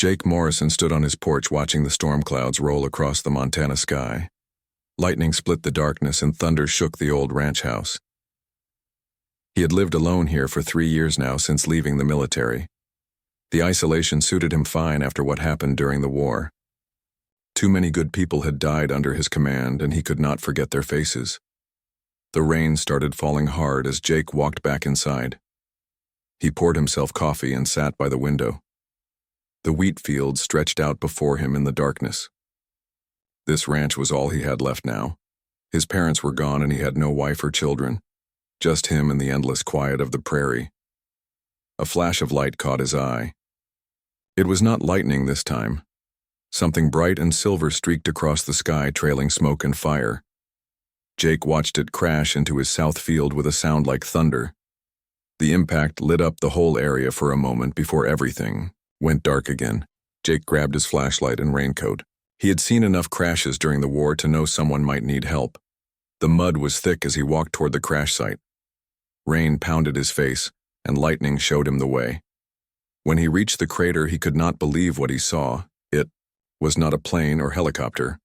Jake Morrison stood on his porch watching the storm clouds roll across the Montana sky. Lightning split the darkness and thunder shook the old ranch house. He had lived alone here for 3 years now since leaving the military. The isolation suited him fine after what happened during the war. Too many good people had died under his command, and he could not forget their faces. The rain started falling hard as Jake walked back inside. He poured himself coffee and sat by the window. The wheat fields stretched out before him in the darkness. This ranch was all he had left now. His parents were gone and he had no wife or children, just him and the endless quiet of the prairie. A flash of light caught his eye. It was not lightning this time. Something bright and silver streaked across the sky, trailing smoke and fire. Jake watched it crash into his south field with a sound like thunder. The impact lit up the whole area for a moment before everything went dark again. Jake grabbed his flashlight and raincoat. He had seen enough crashes during the war to know someone might need help. The mud was thick as he walked toward the crash site. Rain pounded his face, and lightning showed him the way. When he reached the crater, he could not believe what he saw. It was not a plane or helicopter.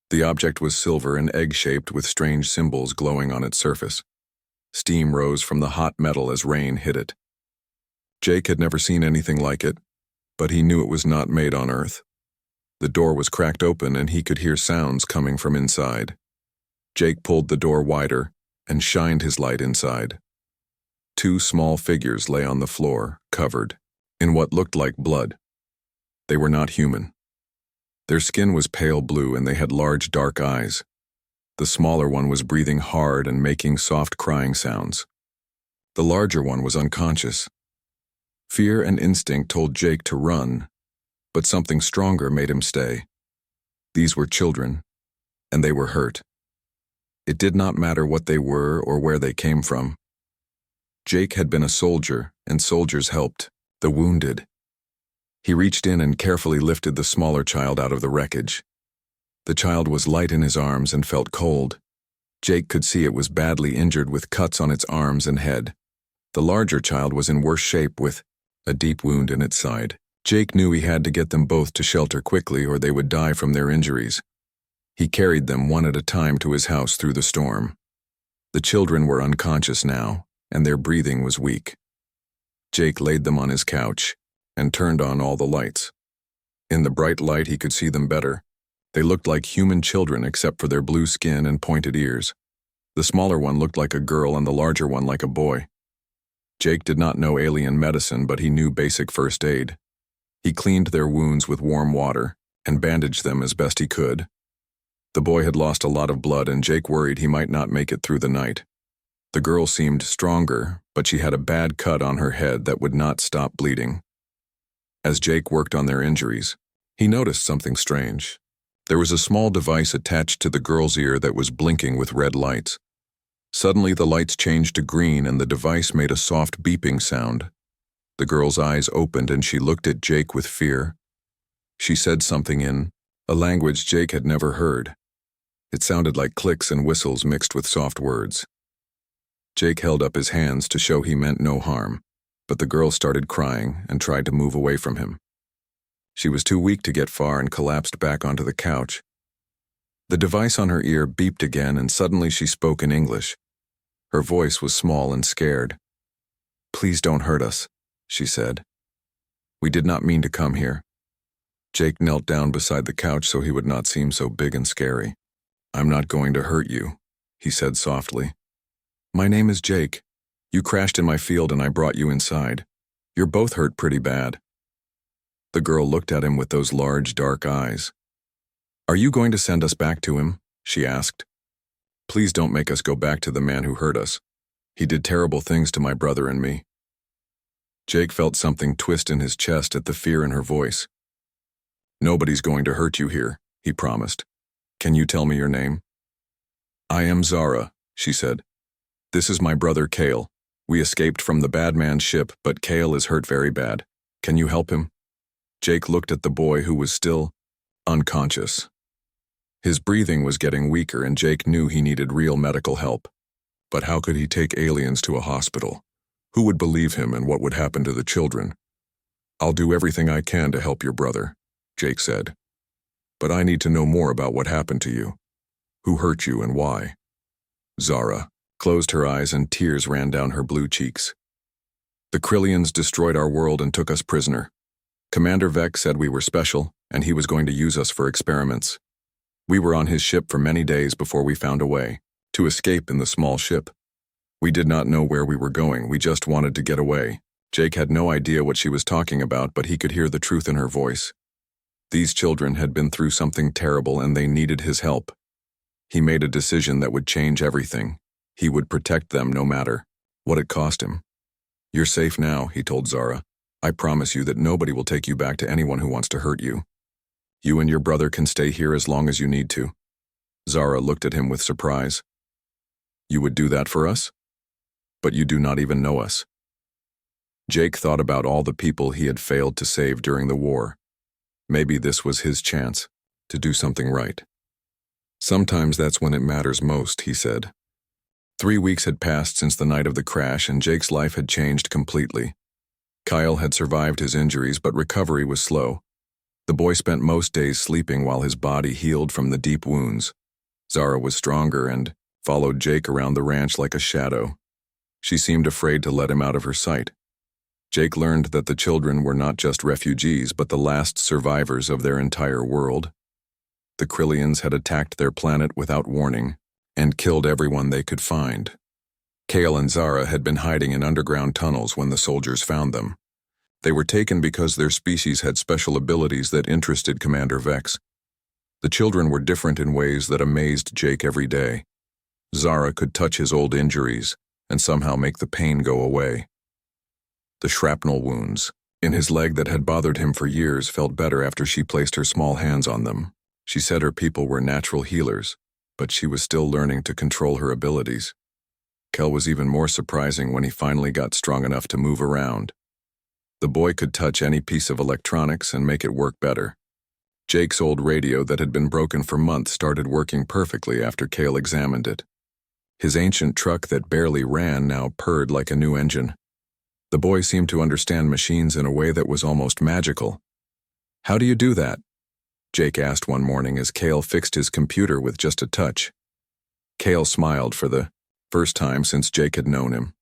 The object was silver and egg-shaped with strange symbols glowing on its surface. Steam rose from the hot metal as rain hit it. Jake had never seen anything like it, but he knew it was not made on Earth. The door was cracked open and he could hear sounds coming from inside. Jake pulled the door wider and shined his light inside. 2 small figures lay on the floor, covered in what looked like blood. They were not human. Their skin was pale blue and they had large dark eyes. The smaller one was breathing hard and making soft crying sounds. The larger one was unconscious. Fear and instinct told Jake to run, but something stronger made him stay. These were children, and they were hurt. It did not matter what they were or where they came from. Jake had been a soldier, and soldiers helped the wounded. He reached in and carefully lifted the smaller child out of the wreckage. The child was light in his arms and felt cold. Jake could see it was badly injured with cuts on its arms and head. The larger child was in worse shape with a deep wound in its side. Jake knew he had to get them both to shelter quickly or they would die from their injuries. He carried them one at a time to his house through the storm. The children were unconscious now, and their breathing was weak. Jake laid them on his couch and turned on all the lights. In the bright light he could see them better. They looked like human children except for their blue skin and pointed ears. The smaller one looked like a girl and the larger one like a boy. Jake did not know alien medicine, but he knew basic first aid. He cleaned their wounds with warm water and bandaged them as best he could. The boy had lost a lot of blood and Jake worried he might not make it through the night. The girl seemed stronger, but she had a bad cut on her head that would not stop bleeding. As Jake worked on their injuries, he noticed something strange. There was a small device attached to the girl's ear that was blinking with red lights. Suddenly the lights changed to green and the device made a soft beeping sound. The girl's eyes opened and she looked at Jake with fear. She said something in a language Jake had never heard. It sounded like clicks and whistles mixed with soft words. Jake held up his hands to show he meant no harm, but the girl started crying and tried to move away from him. She was too weak to get far and collapsed back onto the couch. The device on her ear beeped again and suddenly she spoke in English. Her voice was small and scared. "Please don't hurt us," she said. "We did not mean to come here." Jake knelt down beside the couch so he would not seem so big and scary. "I'm not going to hurt you," he said softly. "My name is Jake. You crashed in my field and I brought you inside. You're both hurt pretty bad." The girl looked at him with those large, dark eyes. "Are you going to send us back to him?" she asked. "Please don't make us go back to the man who hurt us. He did terrible things to my brother and me." Jake felt something twist in his chest at the fear in her voice. "Nobody's going to hurt you here," he promised. "Can you tell me your name?" "I am Zara," she said. "This is my brother Cale. We escaped from the bad man's ship, but Cale is hurt very bad. Can you help him?" Jake looked at the boy who was still unconscious. His breathing was getting weaker and Jake knew he needed real medical help. But how could he take aliens to a hospital? Who would believe him and what would happen to the children? "I'll do everything I can to help your brother," Jake said. "But I need to know more about what happened to you. Who hurt you and why?" Zara closed her eyes and tears ran down her blue cheeks. "The Krillians destroyed our world and took us prisoner. Commander Vex said we were special, and he was going to use us for experiments. We were on his ship for many days before we found a way to escape in the small ship. We did not know where we were going, we just wanted to get away." Jake had no idea what she was talking about, but he could hear the truth in her voice. These children had been through something terrible and they needed his help. He made a decision that would change everything. He would protect them no matter what it cost him. "You're safe now," he told Zara. "I promise you that nobody will take you back to anyone who wants to hurt you. You and your brother can stay here as long as you need to." Zara looked at him with surprise. "You would do that for us? But you do not even know us." Jake thought about all the people he had failed to save during the war. Maybe this was his chance to do something right. "Sometimes that's when it matters most," he said. 3 weeks had passed since the night of the crash, and Jake's life had changed completely. Kyle had survived his injuries, but recovery was slow. The boy spent most days sleeping while his body healed from the deep wounds. Zara was stronger and followed Jake around the ranch like a shadow. She seemed afraid to let him out of her sight. Jake learned that the children were not just refugees, but the last survivors of their entire world. The Krillians had attacked their planet without warning and killed everyone they could find. Kale and Zara had been hiding in underground tunnels when the soldiers found them. They were taken because their species had special abilities that interested Commander Vex. The children were different in ways that amazed Jake every day. Zara could touch his old injuries and somehow make the pain go away. The shrapnel wounds in his leg that had bothered him for years felt better after she placed her small hands on them. She said her people were natural healers, but she was still learning to control her abilities. Kel was even more surprising when he finally got strong enough to move around. The boy could touch any piece of electronics and make it work better. Jake's old radio that had been broken for months started working perfectly after Kale examined it. His ancient truck that barely ran now purred like a new engine. The boy seemed to understand machines in a way that was almost magical. "How do you do that?" Jake asked one morning as Kale fixed his computer with just a touch. Kale smiled for the first time since Jake had known him.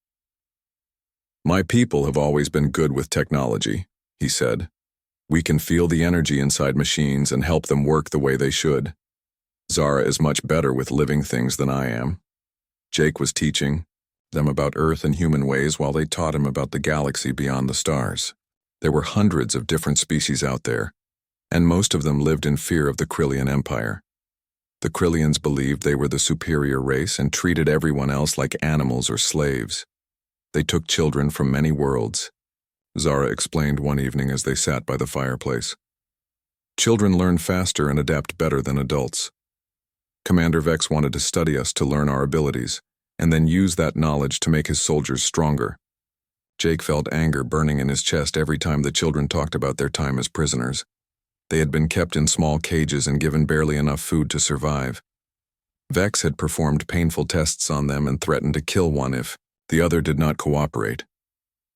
"My people have always been good with technology," he said. "We can feel the energy inside machines and help them work the way they should. Zara is much better with living things than I am." Jake was teaching them about Earth and human ways while they taught him about the galaxy beyond the stars. There were hundreds of different species out there, and most of them lived in fear of the Krillian Empire. The Krillians believed they were the superior race and treated everyone else like animals or slaves. They took children from many worlds. Zara explained one evening as they sat by the fireplace. "Children learn faster and adapt better than adults. Commander Vex wanted to study us to learn our abilities, and then use that knowledge to make his soldiers stronger." Jake felt anger burning in his chest every time the children talked about their time as prisoners. They had been kept in small cages and given barely enough food to survive. Vex had performed painful tests on them and threatened to kill one if the other did not cooperate.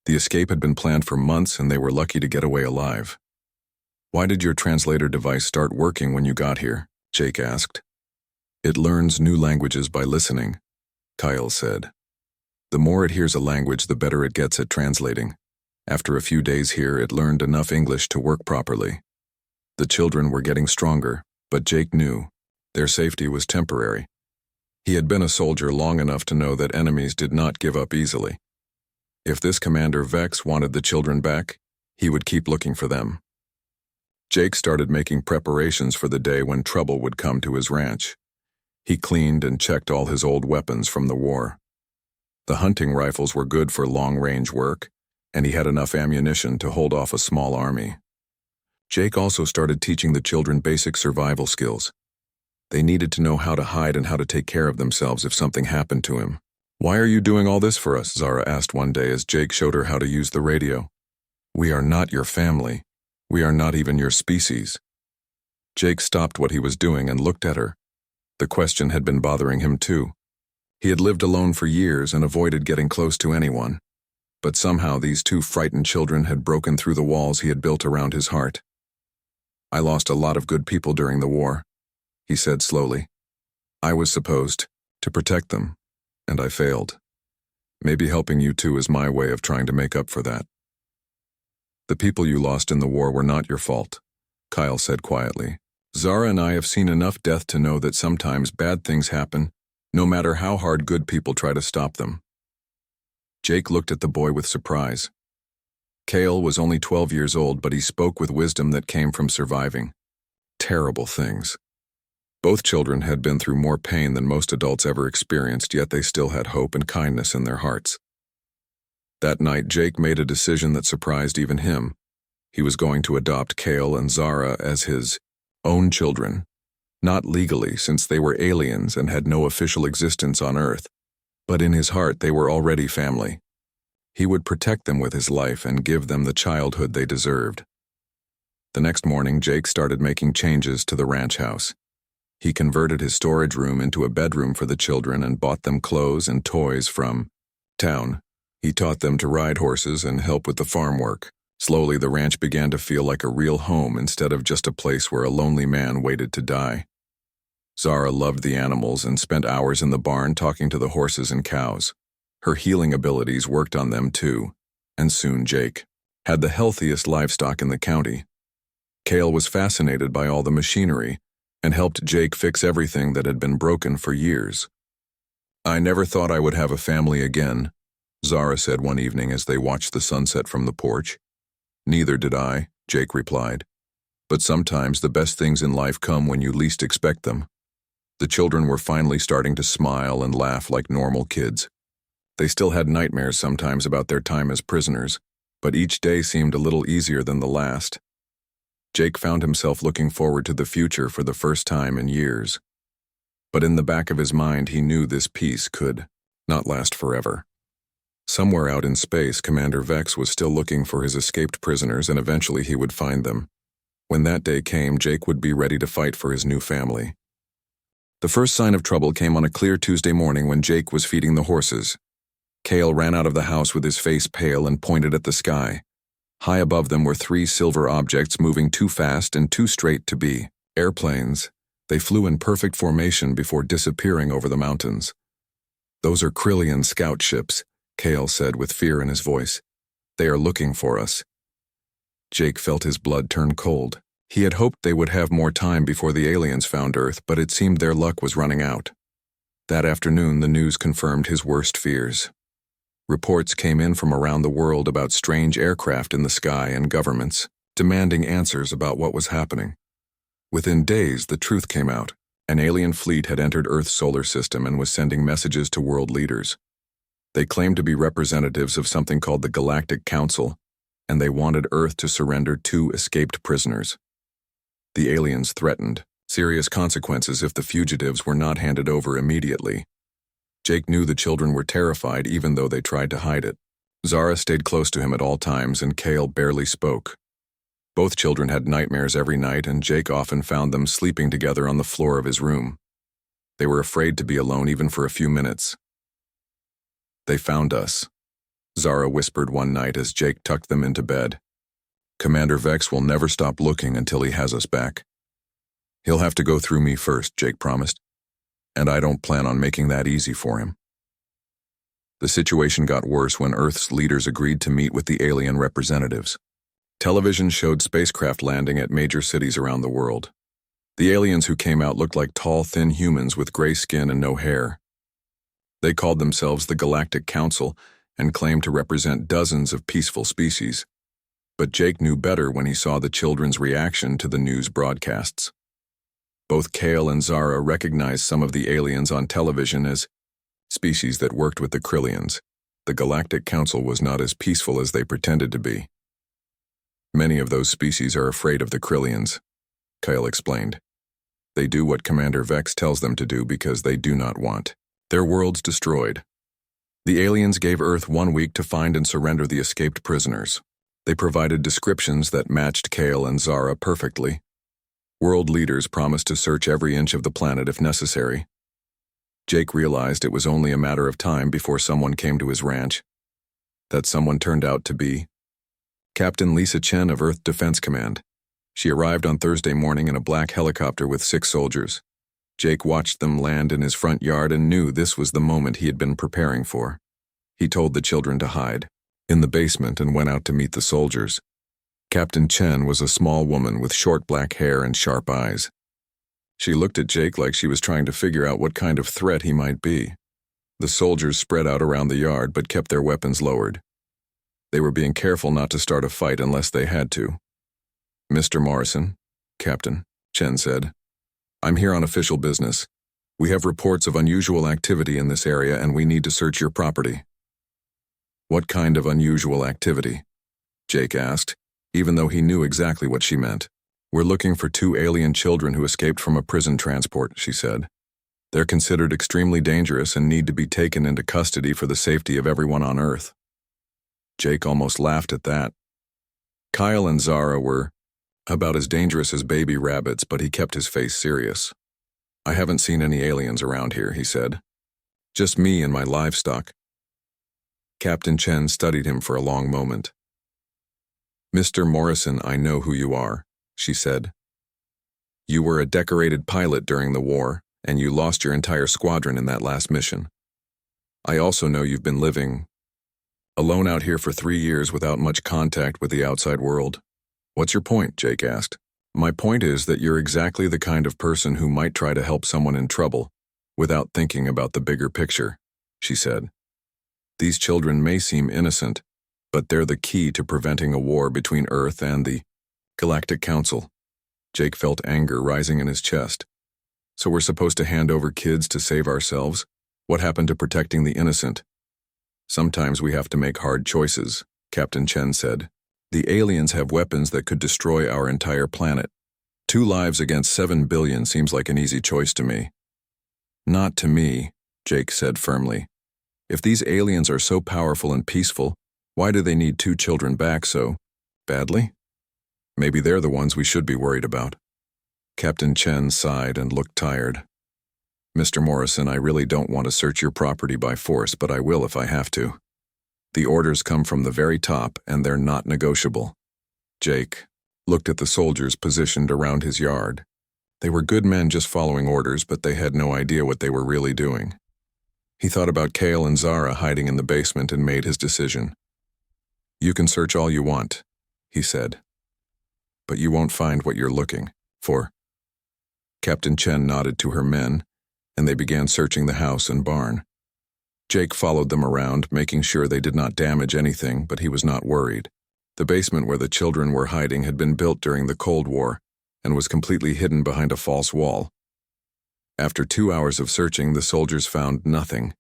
The escape had been planned for months and they were lucky to get away alive. "Why did your translator device start working when you got here?" Jake asked. "It learns new languages by listening," Kyle said. "The more it hears a language, the better it gets at translating. After a few days here, it learned enough English to work properly." The children were getting stronger, but Jake knew their safety was temporary. He had been a soldier long enough to know that enemies did not give up easily. If this Commander Vex wanted the children back, he would keep looking for them. Jake started making preparations for the day when trouble would come to his ranch. He cleaned and checked all his old weapons from the war. The hunting rifles were good for long-range work, and he had enough ammunition to hold off a small army. Jake also started teaching the children basic survival skills. They needed to know how to hide and how to take care of themselves if something happened to him. "Why are you doing all this for us?" Zara asked one day as Jake showed her how to use the radio. "We are not your family. We are not even your species." Jake stopped what he was doing and looked at her. The question had been bothering him too. He had lived alone for years and avoided getting close to anyone. but somehow these two frightened children had broken through the walls he had built around his heart. "I lost a lot of good people during the war," he said slowly. "I was supposed to protect them, and I failed. Maybe helping you two is my way of trying to make up for that." "The people you lost in the war were not your fault," Kyle said quietly. "Zara and I have seen enough death to know that sometimes bad things happen, no matter how hard good people try to stop them." Jake looked at the boy with surprise. Cale was only 12 years old, but he spoke with wisdom that came from surviving terrible things. Both children had been through more pain than most adults ever experienced, yet they still had hope and kindness in their hearts. That night, Jake made a decision that surprised even him. He was going to adopt Cale and Zara as his own children, not legally since they were aliens and had no official existence on Earth, but in his heart they were already family. He would protect them with his life and give them the childhood they deserved. The next morning, Jake started making changes to the ranch house. He converted his storage room into a bedroom for the children and bought them clothes and toys from town. He taught them to ride horses and help with the farm work. Slowly, the ranch began to feel like a real home instead of just a place where a lonely man waited to die. Zara loved the animals and spent hours in the barn talking to the horses and cows. Her healing abilities worked on them too, and soon Jake had the healthiest livestock in the county. Cale was fascinated by all the machinery and helped Jake fix everything that had been broken for years. "I never thought I would have a family again," Zara said one evening as they watched the sunset from the porch. "Neither did I," Jake replied. "But sometimes the best things in life come when you least expect them." The children were finally starting to smile and laugh like normal kids. They still had nightmares sometimes about their time as prisoners, but each day seemed a little easier than the last. Jake found himself looking forward to the future for the first time in years. But in the back of his mind, he knew this peace could not last forever. Somewhere out in space, Commander Vex was still looking for his escaped prisoners, and eventually he would find them. When that day came, Jake would be ready to fight for his new family. The first sign of trouble came on a clear Tuesday morning when Jake was feeding the horses. Cale ran out of the house with his face pale and pointed at the sky. High above them were 3 silver objects moving too fast and too straight to be airplanes. They flew in perfect formation before disappearing over the mountains. "Those are Krillian scout ships," Cale said with fear in his voice. "They are looking for us." Jake felt his blood turn cold. He had hoped they would have more time before the aliens found Earth, but it seemed their luck was running out. That afternoon, the news confirmed his worst fears. Reports came in from around the world about strange aircraft in the sky and governments demanding answers about what was happening. Within days, the truth came out. An alien fleet had entered Earth's solar system and was sending messages to world leaders. They claimed to be representatives of something called the Galactic Council, and they wanted Earth to surrender 2 escaped prisoners. The aliens threatened serious consequences if the fugitives were not handed over immediately. Jake knew the children were terrified even though they tried to hide it. Zara stayed close to him at all times, and Cale barely spoke. Both children had nightmares every night, and Jake often found them sleeping together on the floor of his room. They were afraid to be alone even for a few minutes. "They found us," Zara whispered one night as Jake tucked them into bed. "Commander Vex will never stop looking until he has us back. He'll have to go through me first," Jake promised, "and I don't plan on making that easy for him." The situation got worse when Earth's leaders agreed to meet with the alien representatives. Television showed spacecraft landing at major cities around the world. The aliens who came out looked like tall, thin humans with gray skin and no hair. They called themselves the Galactic Council and claimed to represent dozens of peaceful species. But Jake knew better when he saw the children's reaction to the news broadcasts. Both Cale and Zara recognized some of the aliens on television as species that worked with the Krillians. The Galactic Council was not as peaceful as they pretended to be. "Many of those species are afraid of the Krillians," Cale explained. "They do what Commander Vex tells them to do because they do not want their worlds destroyed." The aliens gave Earth 1 week to find and surrender the escaped prisoners. They provided descriptions that matched Cale and Zara perfectly. World leaders promised to search every inch of the planet if necessary. Jake realized it was only a matter of time before someone came to his ranch. That someone turned out to be Captain Lisa Chen of Earth Defense Command. She arrived on Thursday morning in a black helicopter with 6 soldiers. Jake watched them land in his front yard and knew this was the moment he had been preparing for. He told the children to hide in the basement and went out to meet the soldiers. Captain Chen was a small woman with short black hair and sharp eyes. She looked at Jake like she was trying to figure out what kind of threat he might be. The soldiers spread out around the yard but kept their weapons lowered. They were being careful not to start a fight unless they had to. "Mr. Morrison," Captain Chen said, "I'm here on official business. We have reports of unusual activity in this area and we need to search your property." "What kind of unusual activity?" Jake asked, even though he knew exactly what she meant. "We're looking for 2 alien children who escaped from a prison transport," she said. "They're considered extremely dangerous and need to be taken into custody for the safety of everyone on Earth." Jake almost laughed at that. Kyle and Zara were about as dangerous as baby rabbits, but he kept his face serious. "I haven't seen any aliens around here," he said. "Just me and my livestock." Captain Chen studied him for a long moment. "Mr. Morrison, I know who you are," she said. "You were a decorated pilot during the war, and you lost your entire squadron in that last mission. I also know you've been living alone out here for 3 years without much contact with the outside world." "What's your point?" Jake asked. "My point is that you're exactly the kind of person who might try to help someone in trouble without thinking about the bigger picture," she said. "These children may seem innocent, but they're the key to preventing a war between Earth and the Galactic Council." Jake felt anger rising in his chest. "So we're supposed to hand over kids to save ourselves? What happened to protecting the innocent?" "Sometimes we have to make hard choices," Captain Chen said. "The aliens have weapons that could destroy our entire planet. 2 lives against 7 billion seems like an easy choice to me." "Not to me," Jake said firmly. "If these aliens are so powerful and peaceful, why do they need 2 children back so badly? Maybe they're the ones we should be worried about." Captain Chen sighed and looked tired. "Mr. Morrison, I really don't want to search your property by force, but I will if I have to. The orders come from the very top, and they're not negotiable." Jake looked at the soldiers positioned around his yard. They were good men just following orders, but they had no idea what they were really doing. He thought about Kale and Zara hiding in the basement and made his decision. "You can search all you want," he said, "but you won't find what you're looking for." Captain Chen nodded to her men, and they began searching the house and barn. Jake followed them around, making sure they did not damage anything, but he was not worried. The basement where the children were hiding had been built during the Cold War and was completely hidden behind a false wall. After 2 hours of searching, the soldiers found nothing.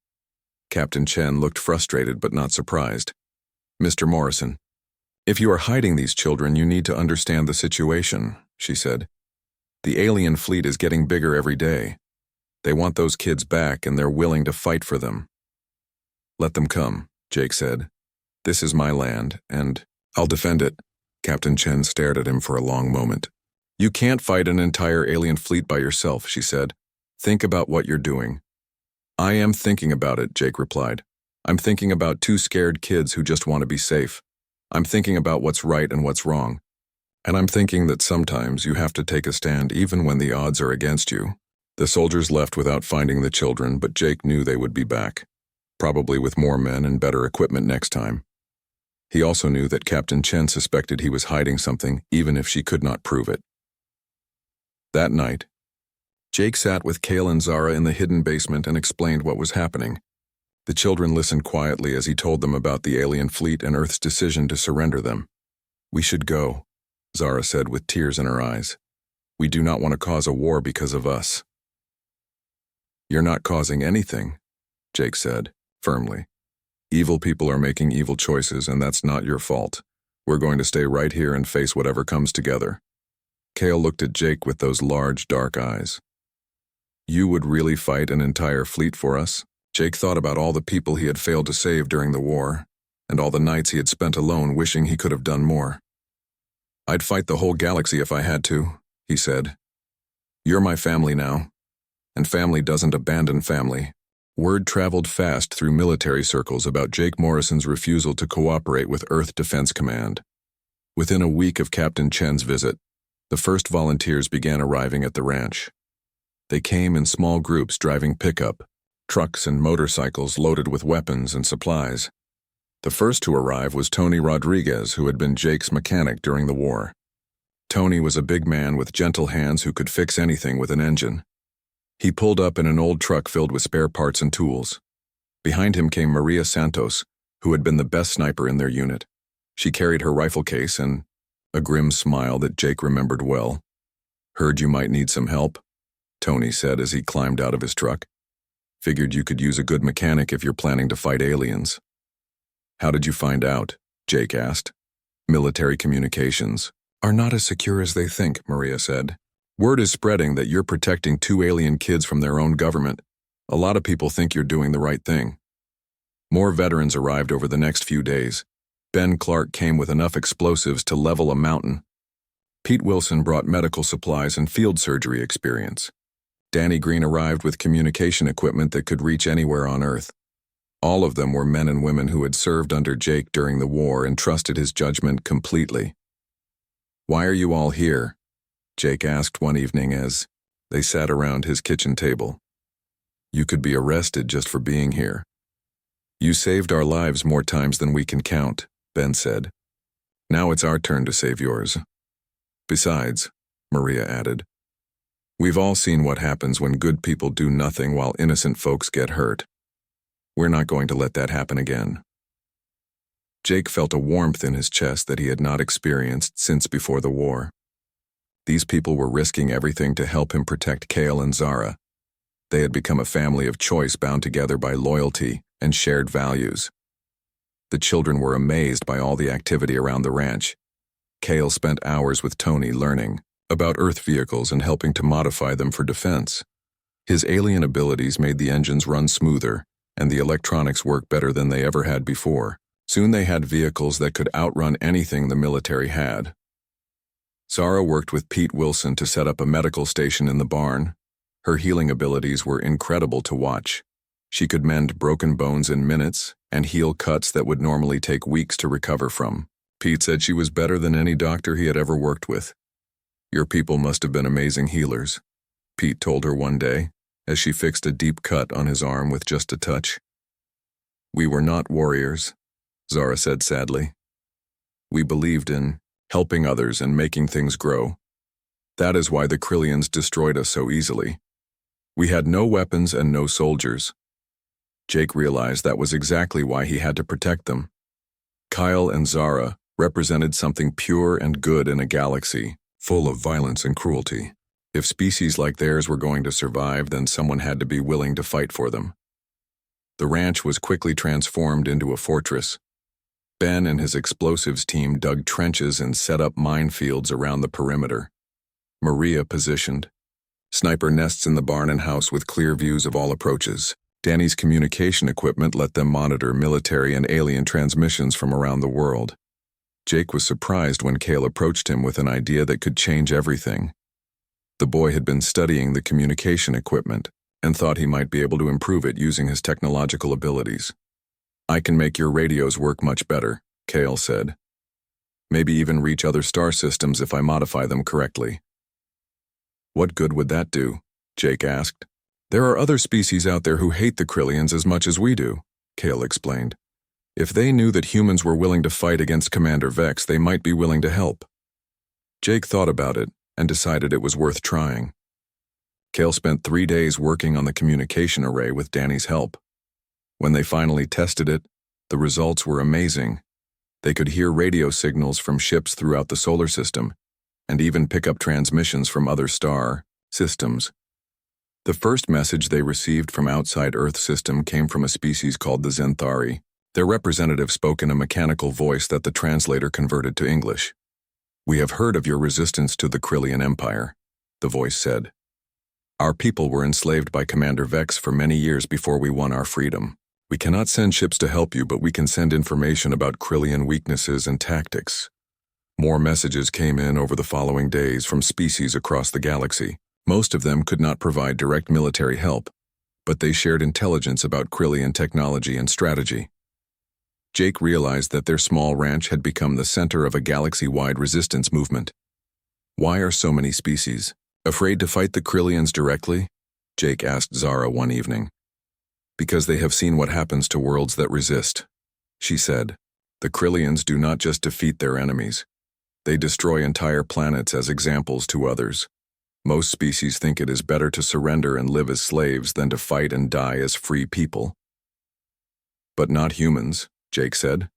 Captain Chen looked frustrated but not surprised. "Mr. Morrison, if you are hiding these children, you need to understand the situation," she said. "The alien fleet is getting bigger every day. They want those kids back and they're willing to fight for them." "Let them come," Jake said. "This is my land, and I'll defend it." Captain Chen stared at him for a long moment. "You can't fight an entire alien fleet by yourself," she said. "Think about what you're doing." "I am thinking about it," Jake replied. "I'm thinking about 2 scared kids who just want to be safe. I'm thinking about what's right and what's wrong. And I'm thinking that sometimes you have to take a stand even when the odds are against you." The soldiers left without finding the children, but Jake knew they would be back, probably with more men and better equipment next time. He also knew that Captain Chen suspected he was hiding something, even if she could not prove it. That night, Jake sat with Kale and Zara in the hidden basement and explained what was happening. The children listened quietly as he told them about the alien fleet and Earth's decision to surrender them. "We should go," Zara said with tears in her eyes. "We do not want to cause a war because of us." "You're not causing anything," Jake said, firmly. "Evil people are making evil choices, and that's not your fault. We're going to stay right here and face whatever comes together." Kale looked at Jake with those large, dark eyes. "You would really fight an entire fleet for us?" Jake thought about all the people he had failed to save during the war, and all the nights he had spent alone wishing he could have done more. "I'd fight the whole galaxy if I had to," he said. "You're my family now, and family doesn't abandon family." Word traveled fast through military circles about Jake Morrison's refusal to cooperate with Earth Defense Command. Within a week of Captain Chen's visit, the first volunteers began arriving at the ranch. They came in small groups driving pickup, trucks and motorcycles loaded with weapons and supplies. The first to arrive was Tony Rodriguez, who had been Jake's mechanic during the war. Tony was a big man with gentle hands who could fix anything with an engine. He pulled up in an old truck filled with spare parts and tools. Behind him came Maria Santos, who had been the best sniper in their unit. She carried her rifle case and a grim smile that Jake remembered well. "Heard you might need some help," Tony said as he climbed out of his truck. "Figured you could use a good mechanic if you're planning to fight aliens." "How did you find out?" Jake asked. "Military communications are not as secure as they think," Maria said. "Word is spreading that you're protecting 2 alien kids from their own government. A lot of people think you're doing the right thing." More veterans arrived over the next few days. Ben Clark came with enough explosives to level a mountain. Pete Wilson brought medical supplies and field surgery experience. Danny Green arrived with communication equipment that could reach anywhere on Earth. All of them were men and women who had served under Jake during the war and trusted his judgment completely. "Why are you all here?" Jake asked one evening as they sat around his kitchen table. "You could be arrested just for being here." "You saved our lives more times than we can count," Ben said. "Now it's our turn to save yours. Besides," Maria added, "we've all seen what happens when good people do nothing while innocent folks get hurt. We're not going to let that happen again." Jake felt a warmth in his chest that he had not experienced since before the war. These people were risking everything to help him protect Kale and Zara. They had become a family of choice bound together by loyalty and shared values. The children were amazed by all the activity around the ranch. Kale spent hours with Tony learning about Earth vehicles and helping to modify them for defense. His alien abilities made the engines run smoother and the electronics work better than they ever had before. Soon they had vehicles that could outrun anything the military had. Zara worked with Pete Wilson to set up a medical station in the barn. Her healing abilities were incredible to watch. She could mend broken bones in minutes and heal cuts that would normally take weeks to recover from. Pete said she was better than any doctor he had ever worked with. "Your people must have been amazing healers," Pete told her one day, as she fixed a deep cut on his arm with just a touch. "We were not warriors," Zara said sadly. "We believed in helping others and making things grow. That is why the Krillians destroyed us so easily. We had no weapons and no soldiers." Jake realized that was exactly why he had to protect them. Kyle and Zara represented something pure and good in a galaxy full of violence and cruelty. If species like theirs were going to survive, then someone had to be willing to fight for them. The ranch was quickly transformed into a fortress. Ben and his explosives team dug trenches and set up minefields around the perimeter. Maria positioned sniper nests in the barn and house with clear views of all approaches. Danny's communication equipment let them monitor military and alien transmissions from around the world. Jake was surprised when Kale approached him with an idea that could change everything. The boy had been studying the communication equipment and thought he might be able to improve it using his technological abilities. "I can make your radios work much better," Kale said. "Maybe even reach other star systems if I modify them correctly." "What good would that do?" Jake asked. "There are other species out there who hate the Krillians as much as we do," Kale explained. "If they knew that humans were willing to fight against Commander Vex, they might be willing to help." Jake thought about it and decided it was worth trying. Kale spent 3 days working on the communication array with Danny's help. When they finally tested it, the results were amazing. They could hear radio signals from ships throughout the solar system and even pick up transmissions from other star systems. The first message they received from outside Earth system came from a species called the Zenthari. Their representative spoke in a mechanical voice that the translator converted to English. "We have heard of your resistance to the Krillian Empire," the voice said. "Our people were enslaved by Commander Vex for many years before we won our freedom. We cannot send ships to help you, but we can send information about Krillian weaknesses and tactics." More messages came in over the following days from species across the galaxy. Most of them could not provide direct military help, but they shared intelligence about Krillian technology and strategy. Jake realized that their small ranch had become the center of a galaxy-wide resistance movement. Why are so many species afraid to fight the Krillians directly? Jake asked Zara one evening. Because they have seen what happens to worlds that resist, she said. The Krillians do not just defeat their enemies. They destroy entire planets as examples to others. Most species think it is better to surrender and live as slaves than to fight and die as free people. But not humans, Jake said.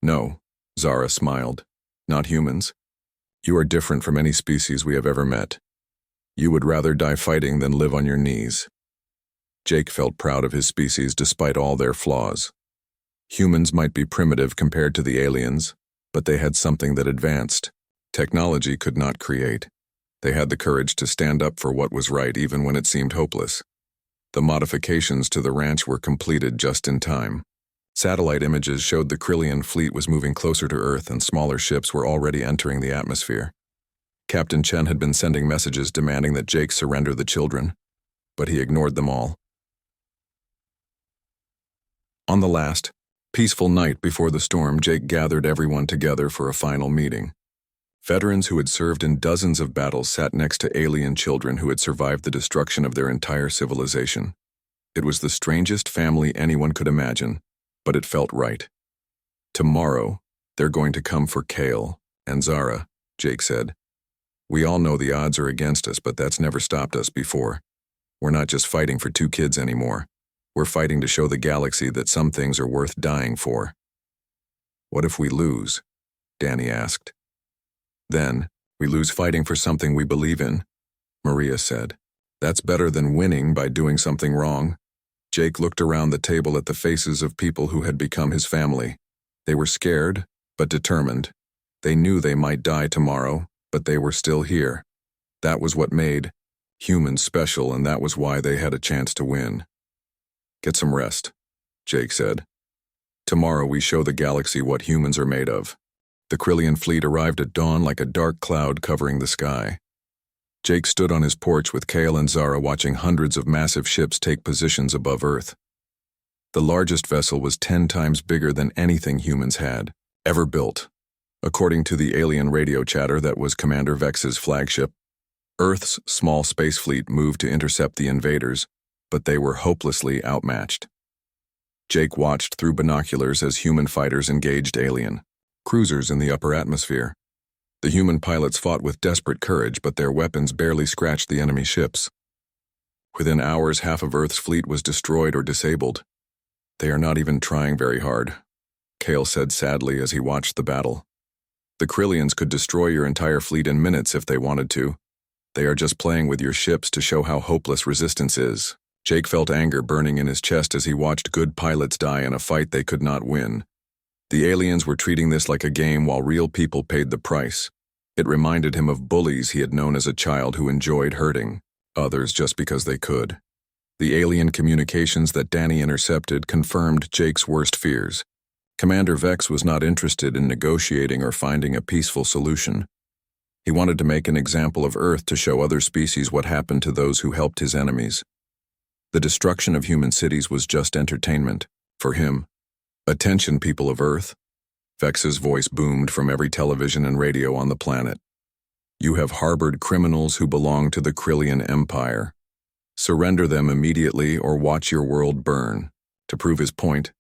No, Zara smiled. Not humans. You are different from any species we have ever met. You would rather die fighting than live on your knees. Jake felt proud of his species despite all their flaws. Humans might be primitive compared to the aliens, but they had something that advanced. Technology could not create. They had the courage to stand up for what was right even when it seemed hopeless. The modifications to the ranch were completed just in time. Satellite images showed the Krillian fleet was moving closer to Earth and smaller ships were already entering the atmosphere. Captain Chen had been sending messages demanding that Jake surrender the children, but he ignored them all. On the last, peaceful night before the storm, Jake gathered everyone together for a final meeting. Veterans who had served in dozens of battles sat next to alien children who had survived the destruction of their entire civilization. It was the strangest family anyone could imagine, but it felt right. Tomorrow, they're going to come for Kale and Zara, Jake said. We all know the odds are against us, but that's never stopped us before. We're not just fighting for two kids anymore. We're fighting to show the galaxy that some things are worth dying for. What if we lose? Danny asked. Then, we lose fighting for something we believe in, Maria said. That's better than winning by doing something wrong. Jake looked around the table at the faces of people who had become his family. They were scared, but determined. They knew they might die tomorrow, but they were still here. That was what made humans special, and that was why they had a chance to win. Get some rest, Jake said. Tomorrow we show the galaxy what humans are made of. The Krillian fleet arrived at dawn like a dark cloud covering the sky. Jake stood on his porch with Kale and Zara watching hundreds of massive ships take positions above Earth. The largest vessel was 10 times bigger than anything humans had ever built. According to the alien radio chatter that was Commander Vex's flagship, Earth's small space fleet moved to intercept the invaders, but they were hopelessly outmatched. Jake watched through binoculars as human fighters engaged alien cruisers in the upper atmosphere. The human pilots fought with desperate courage, but their weapons barely scratched the enemy ships. Within hours, half of Earth's fleet was destroyed or disabled. They are not even trying very hard, Kale said sadly as he watched the battle. The Krillians could destroy your entire fleet in minutes if they wanted to. They are just playing with your ships to show how hopeless resistance is. Jake felt anger burning in his chest as he watched good pilots die in a fight they could not win. The aliens were treating this like a game while real people paid the price. It reminded him of bullies he had known as a child who enjoyed hurting others just because they could. The alien communications that Danny intercepted confirmed Jake's worst fears. Commander Vex was not interested in negotiating or finding a peaceful solution. He wanted to make an example of Earth to show other species what happened to those who helped his enemies. The destruction of human cities was just entertainment for him. Attention, people of Earth. Vex's voice boomed from every television and radio on the planet. You have harbored criminals who belong to the Krillian Empire. Surrender them immediately or watch your world burn. To prove his point,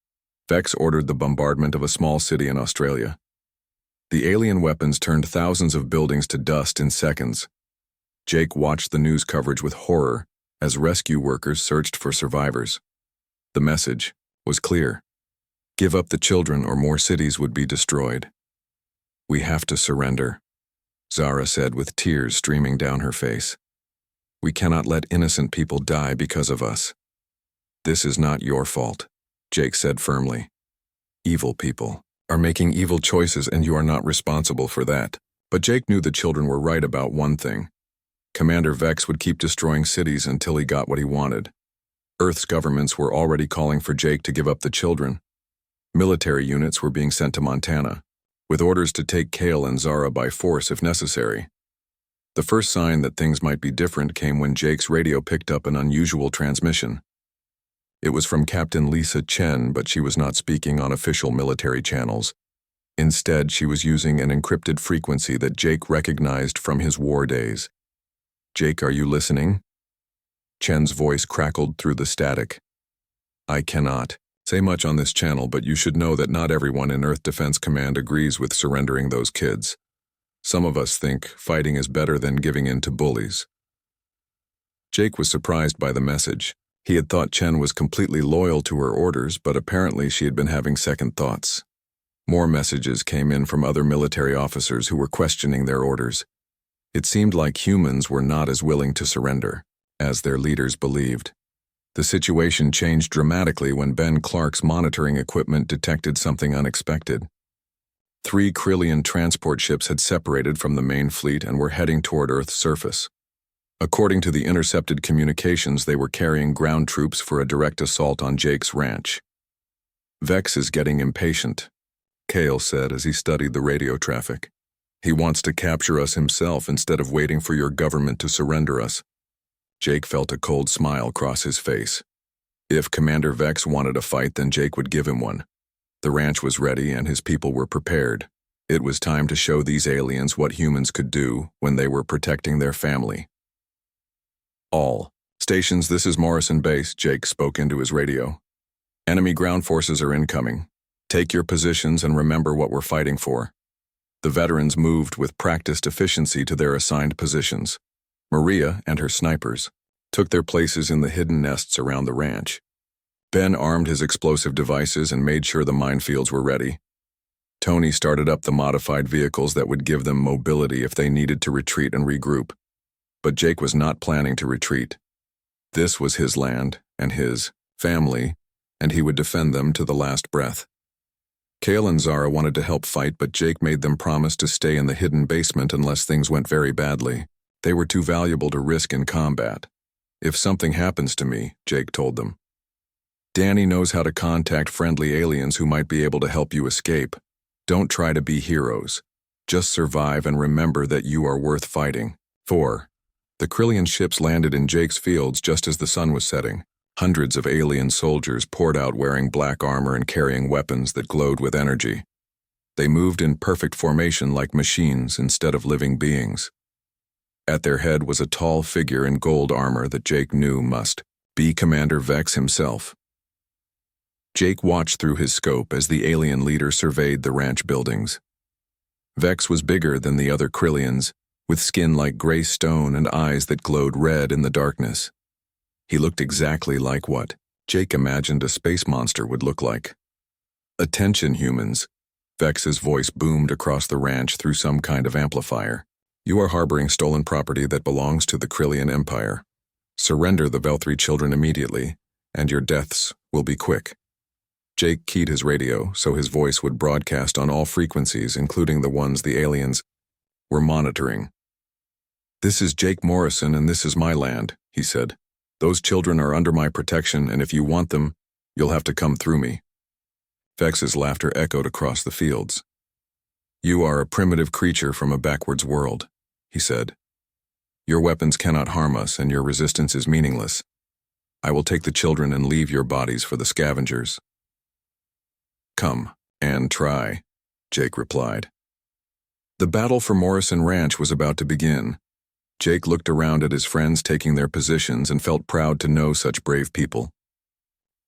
Vex ordered the bombardment of a small city in Australia. The alien weapons turned thousands of buildings to dust in seconds. Jake watched the news coverage with horror as rescue workers searched for survivors. The message was clear. Give up the children or more cities would be destroyed. We have to surrender, Zara said with tears streaming down her face. We cannot let innocent people die because of us. This is not your fault, Jake said firmly. Evil people are making evil choices and you are not responsible for that. But Jake knew the children were right about one thing. Commander Vex would keep destroying cities until he got what he wanted. Earth's governments were already calling for Jake to give up the children. Military units were being sent to Montana, with orders to take Kale and Zara by force if necessary. The first sign that things might be different came when Jake's radio picked up an unusual transmission. It was from Captain Lisa Chen, but she was not speaking on official military channels. Instead, she was using an encrypted frequency that Jake recognized from his war days. "Jake, are you listening?" Chen's voice crackled through the static. "I cannot say much on this channel, but you should know that not everyone in Earth Defense Command agrees with surrendering those kids. Some of us think fighting is better than giving in to bullies." Jake was surprised by the message. He had thought Chen was completely loyal to her orders, but apparently she had been having second thoughts. More messages came in from other military officers who were questioning their orders. It seemed like humans were not as willing to surrender as their leaders believed. The situation changed dramatically when Ben Clark's monitoring equipment detected something unexpected. 3 Krillian transport ships had separated from the main fleet and were heading toward Earth's surface. According to the intercepted communications, they were carrying ground troops for a direct assault on Jake's ranch. "Vex is getting impatient," Kale said as he studied the radio traffic. "He wants to capture us himself instead of waiting for your government to surrender us." Jake felt a cold smile cross his face. If Commander Vex wanted a fight, then Jake would give him one. The ranch was ready and his people were prepared. It was time to show these aliens what humans could do when they were protecting their family. "All stations, this is Morrison Base," Jake spoke into his radio. "Enemy ground forces are incoming. Take your positions and remember what we're fighting for." The veterans moved with practiced efficiency to their assigned positions. Maria and her snipers took their places in the hidden nests around the ranch. Ben armed his explosive devices and made sure the minefields were ready. Tony started up the modified vehicles that would give them mobility if they needed to retreat and regroup. But Jake was not planning to retreat. This was his land and his family, and he would defend them to the last breath. Kale and Zara wanted to help fight, but Jake made them promise to stay in the hidden basement unless things went very badly. They were too valuable to risk in combat. "If something happens to me," Jake told them, "Danny knows how to contact friendly aliens who might be able to help you escape. Don't try to be heroes. Just survive and remember that you are worth fighting." 4. The Krillian ships landed in Jake's fields just as the sun was setting. Hundreds of alien soldiers poured out wearing black armor and carrying weapons that glowed with energy. They moved in perfect formation like machines instead of living beings. At their head was a tall figure in gold armor that Jake knew must be Commander Vex himself. Jake watched through his scope as the alien leader surveyed the ranch buildings. Vex was bigger than the other Krillians, with skin like gray stone and eyes that glowed red in the darkness. He looked exactly like what Jake imagined a space monster would look like. "Attention, humans," Vex's voice boomed across the ranch through some kind of amplifier. "You are harboring stolen property that belongs to the Krillian Empire. Surrender the Velthri children immediately, and your deaths will be quick." Jake keyed his radio so his voice would broadcast on all frequencies, including the ones the aliens were monitoring. "This is Jake Morrison and this is my land," he said. "Those children are under my protection, and if you want them, you'll have to come through me." Vex's laughter echoed across the fields. "You are a primitive creature from a backwards world," he said. "Your weapons cannot harm us, and your resistance is meaningless. I will take the children and leave your bodies for the scavengers." "Come and try," Jake replied. The battle for Morrison Ranch was about to begin. Jake looked around at his friends taking their positions and felt proud to know such brave people.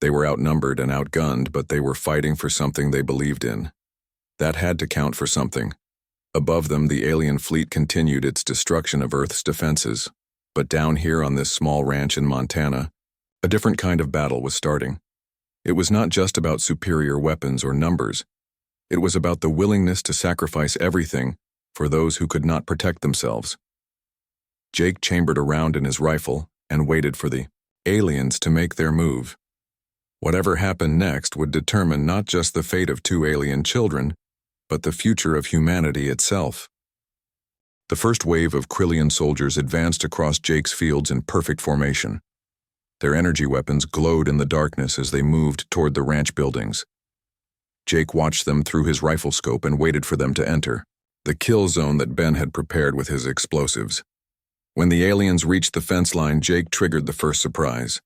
They were outnumbered and outgunned, but they were fighting for something they believed in. That had to count for something. Above them, the alien fleet continued its destruction of Earth's defenses. But down here on this small ranch in Montana, a different kind of battle was starting. It was not just about superior weapons or numbers. It was about the willingness to sacrifice everything for those who could not protect themselves. Jake chambered around in his rifle and waited for the aliens to make their move. Whatever happened next would determine not just the fate of 2 alien children, but the future of humanity itself. The first wave of Krillian soldiers advanced across Jake's fields in perfect formation. Their energy weapons glowed in the darkness as they moved toward the ranch buildings. Jake watched them through his rifle scope and waited for them to enter the kill zone that Ben had prepared with his explosives. When the aliens reached the fence line, Jake triggered the first surprise.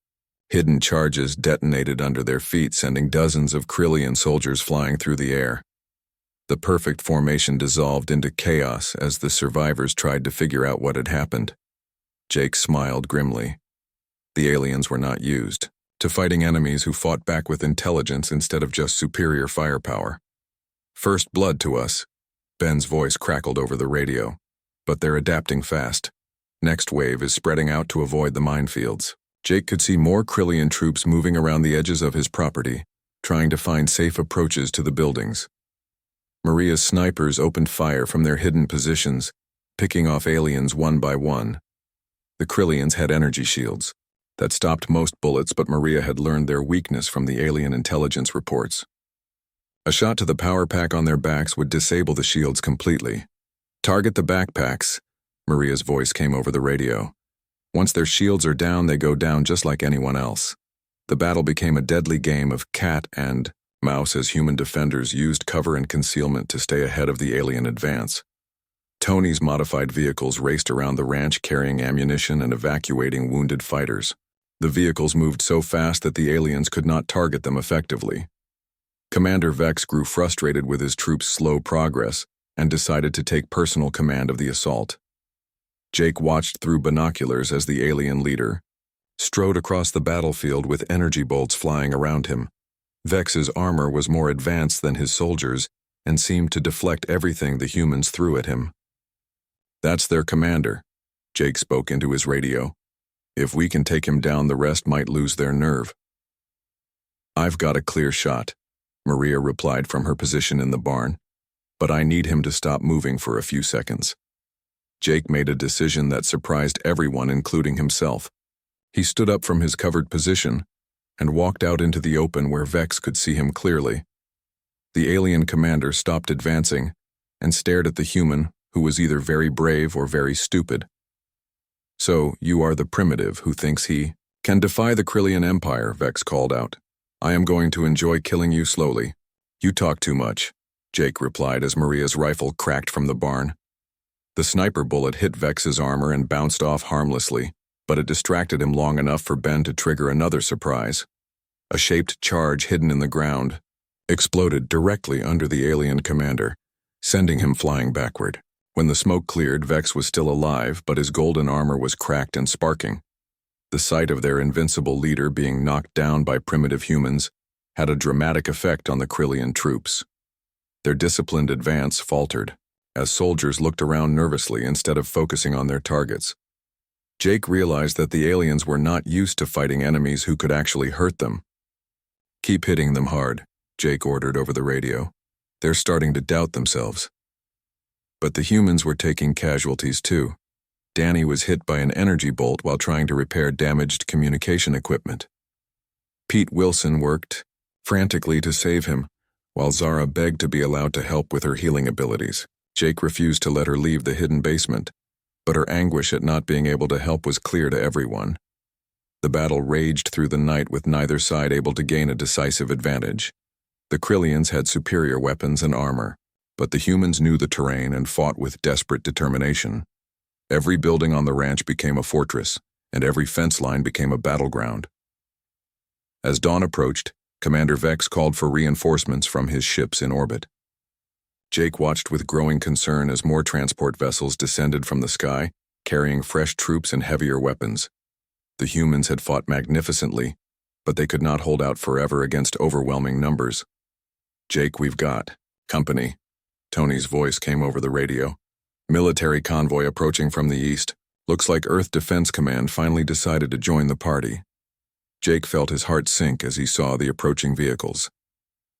Hidden charges detonated under their feet, sending dozens of Krillian soldiers flying through the air. The perfect formation dissolved into chaos as the survivors tried to figure out what had happened. Jake smiled grimly. The aliens were not used to fighting enemies who fought back with intelligence instead of just superior firepower. First blood to us, Ben's voice crackled over the radio. But they're adapting fast. Next wave is spreading out to avoid the minefields. Jake could see more Krillian troops moving around the edges of his property, trying to find safe approaches to the buildings. Maria's snipers opened fire from their hidden positions, picking off aliens one by one. The Krillians had energy shields that stopped most bullets, but Maria had learned their weakness from the alien intelligence reports. A shot to the power pack on their backs would disable the shields completely. Target the backpacks, Maria's voice came over the radio. Once their shields are down, they go down just like anyone else. The battle became a deadly game of cat and mouse as human defenders used cover and concealment to stay ahead of the alien advance. Tony's modified vehicles raced around the ranch carrying ammunition and evacuating wounded fighters. The vehicles moved so fast that the aliens could not target them effectively. Commander Vex grew frustrated with his troops' slow progress and decided to take personal command of the assault. Jake watched through binoculars as the alien leader strode across the battlefield with energy bolts flying around him. Vex's armor was more advanced than his soldiers and seemed to deflect everything the humans threw at him. "That's their commander," Jake spoke into his radio. "If we can take him down, the rest might lose their nerve." "I've got a clear shot," Maria replied from her position in the barn, "but I need him to stop moving for a few seconds." Jake made a decision that surprised everyone, including himself. He stood up from his covered position and walked out into the open where Vex could see him clearly. The alien commander stopped advancing and stared at the human, who was either very brave or very stupid. "So, you are the primitive who thinks he can defy the Krillian Empire," Vex called out. "I am going to enjoy killing you slowly." "You talk too much," Jake replied as Maria's rifle cracked from the barn. The sniper bullet hit Vex's armor and bounced off harmlessly, but it distracted him long enough for Ben to trigger another surprise. A shaped charge hidden in the ground exploded directly under the alien commander, sending him flying backward. When the smoke cleared, Vex was still alive, but his golden armor was cracked and sparking. The sight of their invincible leader being knocked down by primitive humans had a dramatic effect on the Krillian troops. Their disciplined advance faltered, as soldiers looked around nervously instead of focusing on their targets. Jake realized that the aliens were not used to fighting enemies who could actually hurt them. "Keep hitting them hard," Jake ordered over the radio. "They're starting to doubt themselves." But the humans were taking casualties too. Danny was hit by an energy bolt while trying to repair damaged communication equipment. Pete Wilson worked frantically to save him, while Zara begged to be allowed to help with her healing abilities. Jake refused to let her leave the hidden basement, but her anguish at not being able to help was clear to everyone. The battle raged through the night with neither side able to gain a decisive advantage. The Krillians had superior weapons and armor, but the humans knew the terrain and fought with desperate determination. Every building on the ranch became a fortress, and every fence line became a battleground. As dawn approached, Commander Vex called for reinforcements from his ships in orbit. Jake watched with growing concern as more transport vessels descended from the sky, carrying fresh troops and heavier weapons. The humans had fought magnificently, but they could not hold out forever against overwhelming numbers. "Jake, we've got company," Tony's voice came over the radio. "Military convoy approaching from the east. Looks like Earth Defense Command finally decided to join the party." Jake felt his heart sink as he saw the approaching vehicles.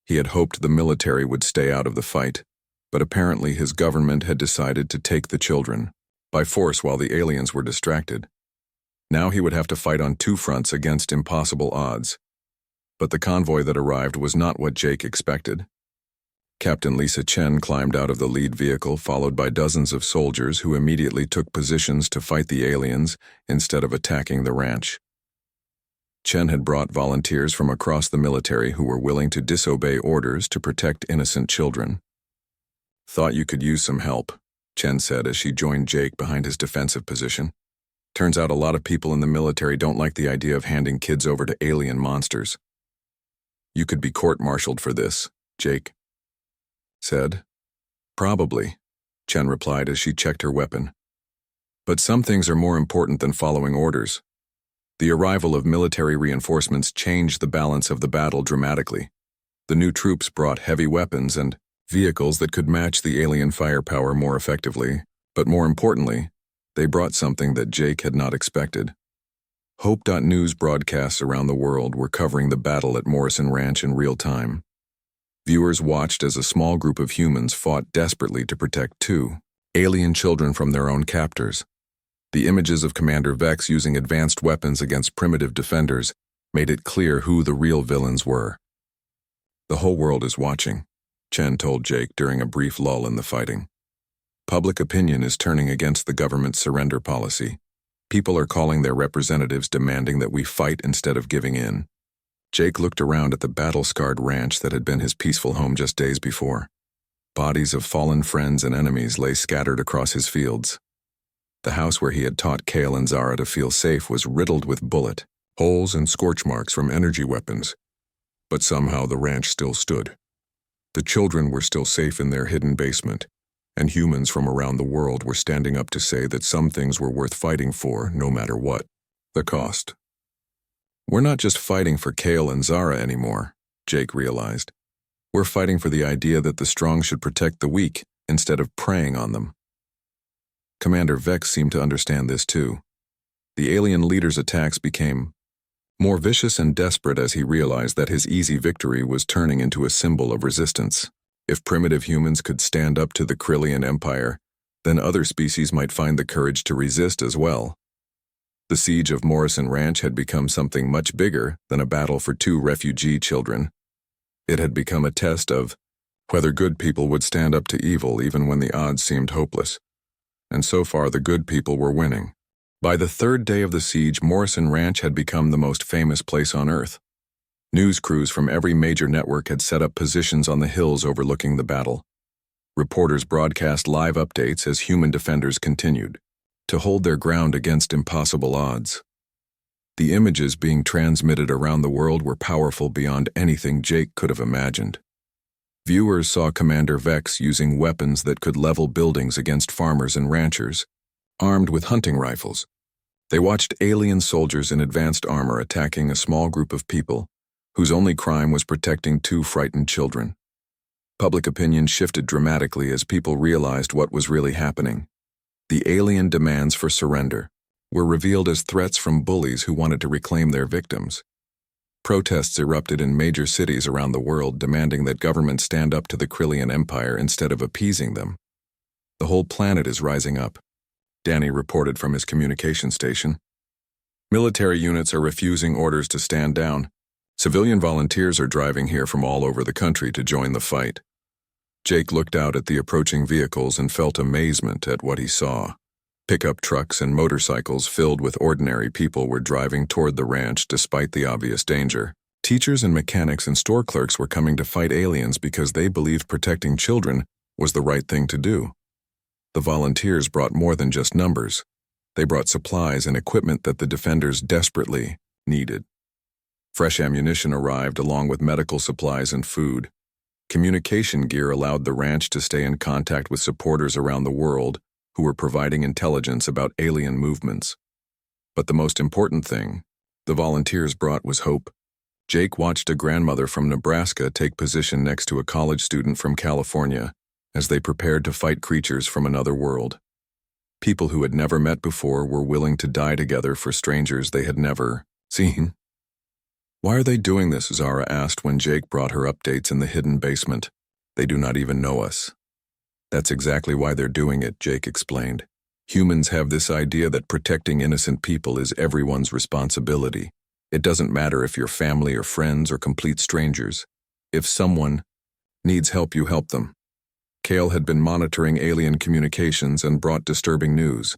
He had hoped the military would stay out of the fight, but apparently his government had decided to take the children by force while the aliens were distracted. Now he would have to fight on two fronts against impossible odds. But the convoy that arrived was not what Jake expected. Captain Lisa Chen climbed out of the lead vehicle, followed by dozens of soldiers who immediately took positions to fight the aliens instead of attacking the ranch. Chen had brought volunteers from across the military who were willing to disobey orders to protect innocent children. "Thought you could use some help," Chen said as she joined Jake behind his defensive position. Turns out a lot of people in the military don't like the idea of handing kids over to alien monsters. You could be court-martialed for this, Jake said. Probably, Chen replied as she checked her weapon. But some things are more important than following orders. The arrival of military reinforcements changed the balance of the battle dramatically. The new troops brought heavy weapons and vehicles that could match the alien firepower more effectively, but more importantly, they brought something that Jake had not expected. Hope.News broadcasts around the world were covering the battle at Morrison Ranch in real time. Viewers watched as a small group of humans fought desperately to protect two alien children from their own captors. The images of Commander Vex using advanced weapons against primitive defenders made it clear who the real villains were. The whole world is watching, Chen told Jake during a brief lull in the fighting. Public opinion is turning against the government's surrender policy. People are calling their representatives demanding that we fight instead of giving in. Jake looked around at the battle-scarred ranch that had been his peaceful home just days before. Bodies of fallen friends and enemies lay scattered across his fields. The house where he had taught Kale and Zara to feel safe was riddled with bullet holes and scorch marks from energy weapons. But somehow the ranch still stood. The children were still safe in their hidden basement, and humans from around the world were standing up to say that some things were worth fighting for, no matter what the cost. We're not just fighting for Kale and Zara anymore, Jake realized. We're fighting for the idea that the strong should protect the weak instead of preying on them. Commander Vex seemed to understand this too. The alien leader's attacks became more vicious and desperate as he realized that his easy victory was turning into a symbol of resistance. If primitive humans could stand up to the Krillian Empire, then other species might find the courage to resist as well. The siege of Morrison Ranch had become something much bigger than a battle for two refugee children. It had become a test of whether good people would stand up to evil even when the odds seemed hopeless. And so far the good people were winning. By the third day of the siege, Morrison Ranch had become the most famous place on Earth. News crews from every major network had set up positions on the hills overlooking the battle. Reporters broadcast live updates as human defenders continued to hold their ground against impossible odds. The images being transmitted around the world were powerful beyond anything Jake could have imagined. Viewers saw Commander Vex using weapons that could level buildings against farmers and ranchers, armed with hunting rifles. They watched alien soldiers in advanced armor attacking a small group of people whose only crime was protecting two frightened children. Public opinion shifted dramatically as people realized what was really happening. The alien demands for surrender were revealed as threats from bullies who wanted to reclaim their victims. Protests erupted in major cities around the world demanding that governments stand up to the Krillian Empire instead of appeasing them. The whole planet is rising up, Danny reported from his communication station. Military units are refusing orders to stand down. Civilian volunteers are driving here from all over the country to join the fight. Jake looked out at the approaching vehicles and felt amazement at what he saw. Pickup trucks and motorcycles filled with ordinary people were driving toward the ranch despite the obvious danger. Teachers and mechanics and store clerks were coming to fight aliens because they believed protecting children was the right thing to do. The volunteers brought more than just numbers. They brought supplies and equipment that the defenders desperately needed. Fresh ammunition arrived along with medical supplies and food. Communication gear allowed the ranch to stay in contact with supporters around the world who were providing intelligence about alien movements. But the most important thing the volunteers brought was hope. Jake watched a grandmother from Nebraska take position next to a college student from California as they prepared to fight creatures from another world. People who had never met before were willing to die together for strangers they had never seen. Why are they doing this? Zara asked when Jake brought her updates in the hidden basement. They do not even know us. That's exactly why they're doing it, Jake explained. Humans have this idea that protecting innocent people is everyone's responsibility. It doesn't matter if you're family or friends or complete strangers. If someone needs help, you help them. Kale had been monitoring alien communications and brought disturbing news.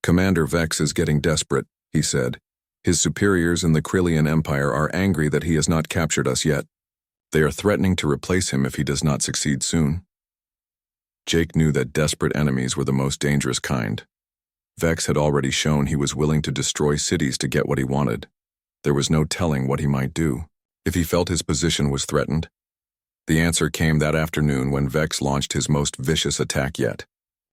Commander Vex is getting desperate, he said. His superiors in the Krillian Empire are angry that he has not captured us yet. They are threatening to replace him if he does not succeed soon. Jake knew that desperate enemies were the most dangerous kind. Vex had already shown he was willing to destroy cities to get what he wanted. There was no telling what he might do, if he felt his position was threatened. The answer came that afternoon when Vex launched his most vicious attack yet.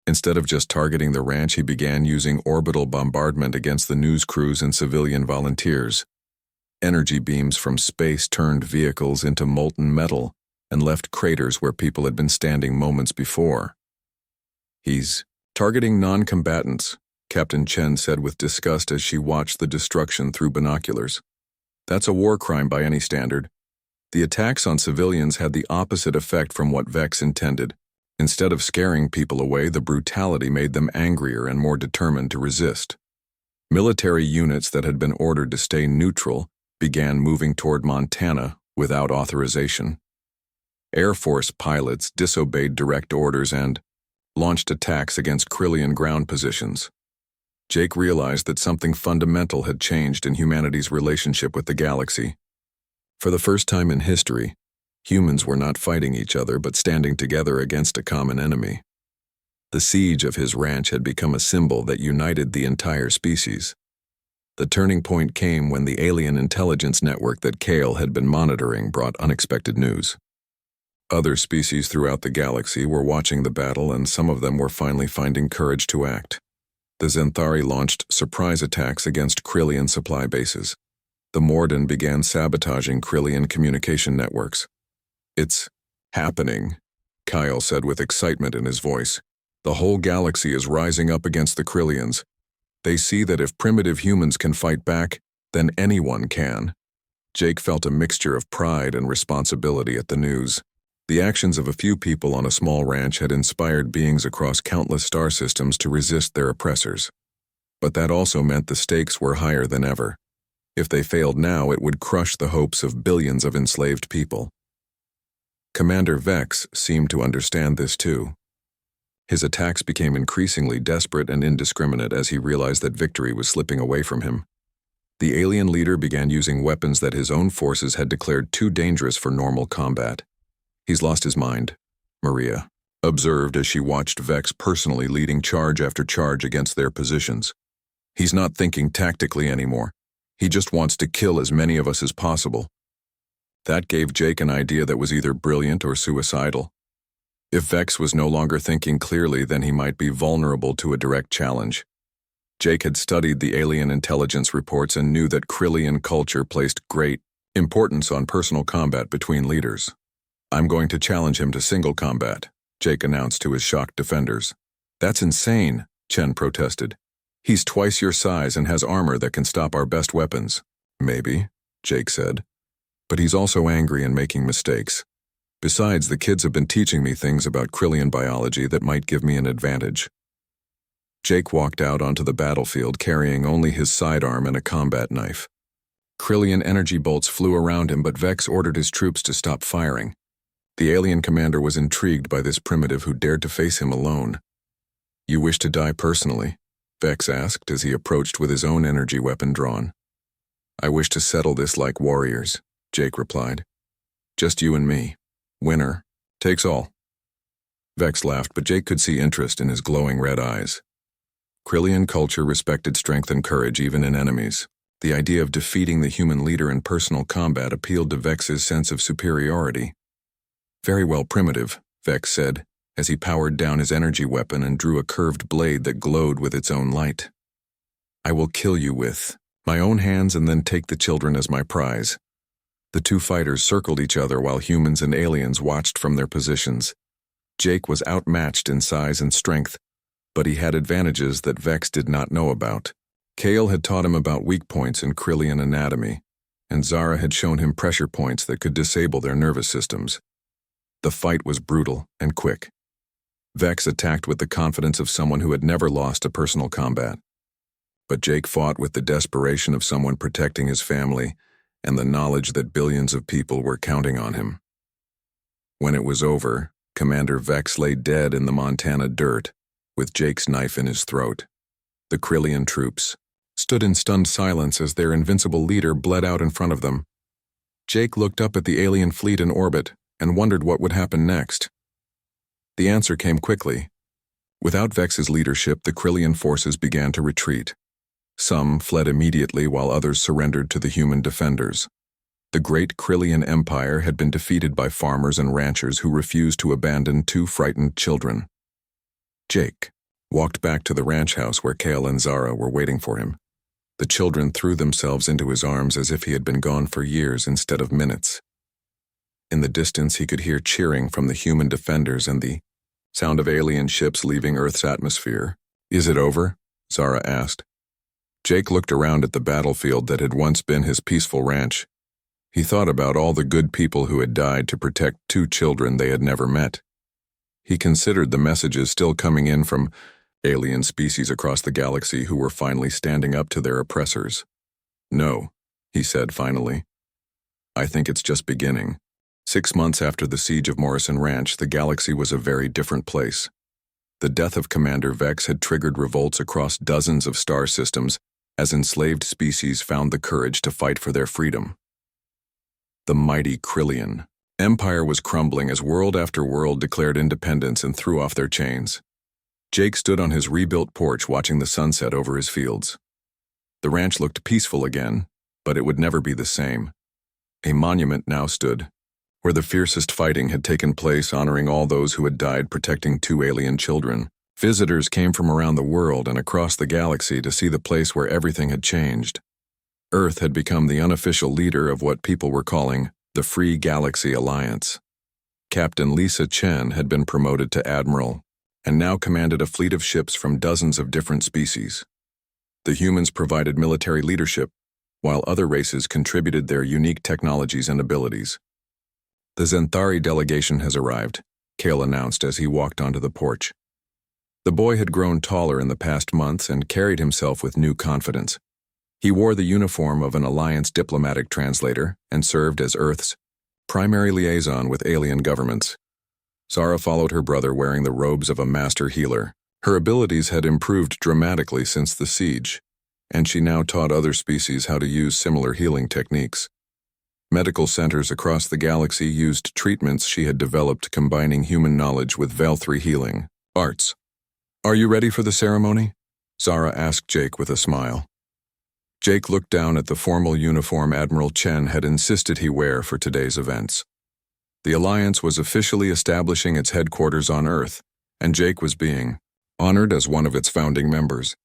Instead of just targeting the ranch, he began using orbital bombardment against the news crews and civilian volunteers. Energy beams from space turned vehicles into molten metal and left craters where people had been standing moments before. "He's targeting non-combatants," Captain Chen said with disgust as she watched the destruction through binoculars. "That's a war crime by any standard." The attacks on civilians had the opposite effect from what Vex intended. Instead of scaring people away, the brutality made them angrier and more determined to resist. Military units that had been ordered to stay neutral began moving toward Montana without authorization. Air Force pilots disobeyed direct orders and launched attacks against Krillian ground positions. Jake realized that something fundamental had changed in humanity's relationship with the galaxy. For the first time in history, humans were not fighting each other but standing together against a common enemy. The siege of his ranch had become a symbol that united the entire species. The turning point came when the alien intelligence network that Kale had been monitoring brought unexpected news. Other species throughout the galaxy were watching the battle, and some of them were finally finding courage to act. The Zenthari launched surprise attacks against Krillian supply bases. The Morden began sabotaging Krillian communication networks. "It's happening," Kyle said with excitement in his voice. "The whole galaxy is rising up against the Krillians. They see that if primitive humans can fight back, then anyone can." Jake felt a mixture of pride and responsibility at the news. The actions of a few people on a small ranch had inspired beings across countless star systems to resist their oppressors. But that also meant the stakes were higher than ever. If they failed now, it would crush the hopes of billions of enslaved people. Commander Vex seemed to understand this too. His attacks became increasingly desperate and indiscriminate as he realized that victory was slipping away from him. The alien leader began using weapons that his own forces had declared too dangerous for normal combat. "He's lost his mind," Maria observed as she watched Vex personally leading charge after charge against their positions. "He's not thinking tactically anymore. He just wants to kill as many of us as possible." That gave Jake an idea that was either brilliant or suicidal. If Vex was no longer thinking clearly, then he might be vulnerable to a direct challenge. Jake had studied the alien intelligence reports and knew that Krillian culture placed great importance on personal combat between leaders. "I'm going to challenge him to single combat," Jake announced to his shocked defenders. "That's insane," Chen protested. "He's twice your size and has armor that can stop our best weapons." "Maybe," Jake said. "But he's also angry and making mistakes. Besides, the kids have been teaching me things about Krillian biology that might give me an advantage." Jake walked out onto the battlefield carrying only his sidearm and a combat knife. Krillian energy bolts flew around him, but Vex ordered his troops to stop firing. The alien commander was intrigued by this primitive who dared to face him alone. "You wish to die personally?" Vex asked as he approached with his own energy weapon drawn. "I wish to settle this like warriors," Jake replied. "Just you and me. Winner takes all." Vex laughed, but Jake could see interest in his glowing red eyes. Krillian culture respected strength and courage even in enemies. The idea of defeating the human leader in personal combat appealed to Vex's sense of superiority. "Very well, primitive," Vex said, as he powered down his energy weapon and drew a curved blade that glowed with its own light. "I will kill you with my own hands and then take the children as my prize." The two fighters circled each other while humans and aliens watched from their positions. Jake was outmatched in size and strength, but he had advantages that Vex did not know about. Kale had taught him about weak points in Krillian anatomy, and Zara had shown him pressure points that could disable their nervous systems. The fight was brutal and quick. Vex attacked with the confidence of someone who had never lost a personal combat. But Jake fought with the desperation of someone protecting his family and the knowledge that billions of people were counting on him. When it was over, Commander Vex lay dead in the Montana dirt, with Jake's knife in his throat. The Krillian troops stood in stunned silence as their invincible leader bled out in front of them. Jake looked up at the alien fleet in orbit and wondered what would happen next. The answer came quickly. Without Vex's leadership, the Krillian forces began to retreat. Some fled immediately while others surrendered to the human defenders. The great Krillian Empire had been defeated by farmers and ranchers who refused to abandon two frightened children. Jake walked back to the ranch house where Kale and Zara were waiting for him. The children threw themselves into his arms as if he had been gone for years instead of minutes. In the distance, he could hear cheering from the human defenders and the sound of alien ships leaving Earth's atmosphere. "Is it over?" Zara asked. Jake looked around at the battlefield that had once been his peaceful ranch. He thought about all the good people who had died to protect two children they had never met. He considered the messages still coming in from alien species across the galaxy who were finally standing up to their oppressors. "No," he said finally. "I think it's just beginning." 6 months after the siege of Morrison Ranch, the galaxy was a very different place. The death of Commander Vex had triggered revolts across dozens of star systems as enslaved species found the courage to fight for their freedom. The mighty Krillian Empire was crumbling as world after world declared independence and threw off their chains. Jake stood on his rebuilt porch watching the sunset over his fields. The ranch looked peaceful again, but it would never be the same. A monument now stood, where the fiercest fighting had taken place, honoring all those who had died protecting two alien children. Visitors came from around the world and across the galaxy to see the place where everything had changed. Earth had become the unofficial leader of what people were calling the Free Galaxy Alliance. Captain Lisa Chen had been promoted to admiral and now commanded a fleet of ships from dozens of different species. The humans provided military leadership, while other races contributed their unique technologies and abilities. "The Zenthari delegation has arrived," Kale announced as he walked onto the porch. The boy had grown taller in the past months and carried himself with new confidence. He wore the uniform of an Alliance diplomatic translator and served as Earth's primary liaison with alien governments. Zara followed her brother wearing the robes of a master healer. Her abilities had improved dramatically since the siege, and she now taught other species how to use similar healing techniques. Medical centers across the galaxy used treatments she had developed combining human knowledge with Val-3 healing arts. "Are you ready for the ceremony?" Zara asked Jake with a smile. Jake looked down at the formal uniform Admiral Chen had insisted he wear for today's events. The Alliance was officially establishing its headquarters on Earth, and Jake was being honored as one of its founding members.